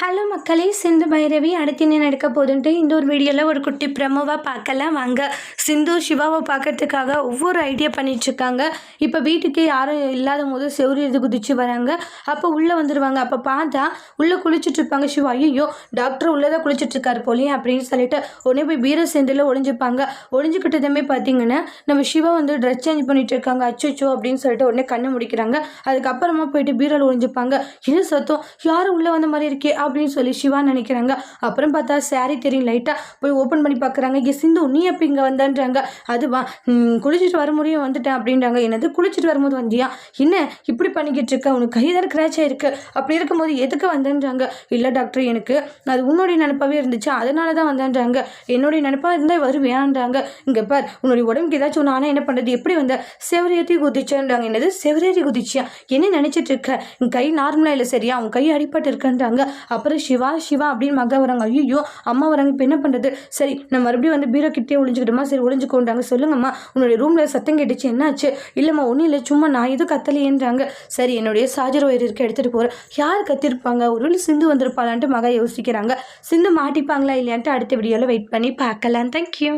Hello மக்களே, சிந்து பைரவி அடுத்து என்ன நடக்க போகுதுன்ட்டு இந்த ஒரு வீடியோவில் ஒரு குட்டி ப்ரமோவாக பார்க்கலாம் வாங்க. சிந்து சிவாவை பார்க்கறதுக்காக ஒவ்வொரு ஐடியா பண்ணிகிட்ருக்காங்க. இப்போ வீட்டுக்கு யாரும் இல்லாத போது செவுரு இது குதிச்சு வராங்க. அப்போ உள்ளே வந்துடுவாங்க. அப்போ பார்த்தா உள்ளே குளிச்சுட்ருப்பாங்க சிவா. ஐயோ, டாக்டர் உள்ளே தான் குளிச்சுட்ருக்காரு போலே அப்படின்னு சொல்லிட்டு உடனே போய் பீரோ செந்தில் ஒளிஞ்சுப்பாங்க. ஒளிஞ்சுக்கிட்டதுமே பார்த்தீங்கன்னா நம்ம சிவா வந்து ட்ரெஸ் சேஞ்ச் பண்ணிட்டு இருக்காங்க. அச்சோ அப்படின்னு சொல்லிட்டு உடனே கண்ணை முடிக்கிறாங்க. அதுக்கப்புறமா போயிட்டு பீரோவில் ஒளிஞ்சுப்பாங்க. என்ன சத்தம், யாரும் உள்ளே வந்த மாதிரி இருக்கே அப்படின்னு சொல்லி சிவா நினைக்கிறாங்க. அப்புறம் பார்த்தா சாரி தெரியும், லைட்டாக போய் ஓப்பன் பண்ணி பார்க்குறாங்க. இங்கே சிந்து நீ எப்போ இங்கே வந்தான்றாங்க. அதுவா குளிச்சுட்டு வர முடியும் வந்துட்டேன் அப்படின்றாங்க. என்னது குளிச்சுட்டு வரும்போது வந்தியா, என்ன இப்படி பண்ணிக்கிட்டு இருக்க, உனக்கு கைதான் கிராச் ஆயிருக்கு, அப்படி இருக்கும்போது எதுக்கு வந்தேன்றாங்க. இல்லை டாக்டர், எனக்கு அது உன்னுடைய நினைப்பாகவே இருந்துச்சு, அதனால தான் வந்தேன்றாங்க. என்னுடைய நினைப்பாக இருந்தால் வருவேன்றாங்க. இங்கே பார், உன்னுடைய உடம்புக்கு ஏதாச்சும் ஒன்று ஆனால் என்ன பண்ணுறது, எப்படி வந்த, செவரேற்றி குதிச்சேன்றாங்க. என்னது செவரேற்றி குதிச்சியா, என்ன நினச்சிட்டு இருக்க, உன் கை நார்மலாக இல்லை சரியா, உன் கை அடிப்பட்டு இருக்குன்றாங்க. அப்புறம் சிவா அப்படின்னு மகா வராங்க. ஐயோ அம்மா வராங்க, இப்போ என்ன பண்ணுறது, சரி நான் மறுபடியும் வந்து பீரோ கிட்டே ஒளிஞ்சுக்கிட்டுமா, சரி ஒளிஞ்சுக்கோன்றாங்க. சொல்லுங்கம்மா, உன்னுடைய ரூமில் சத்தம் கேட்டுச்சு, என்னாச்சு, இல்லைம்மா ஒன்றும் இல்லை, சும்மா நான் எதுவும் கத்தலையேன்றாங்க. சரி என்னுடைய சார்ஜர் ஒயர் இருக்க எடுத்துகிட்டு போகிறேன். யார் கத்திருப்பாங்க, ஒரு சிந்து வந்திருப்பாளான்ட்டு மகா யோசிக்கிறாங்க. சிந்து மாட்டிப்பாங்களா இல்லையான்ட்டு அடுத்த வீடியோவில் வெயிட் பண்ணி பார்க்கலாம். தேங்க்யூ.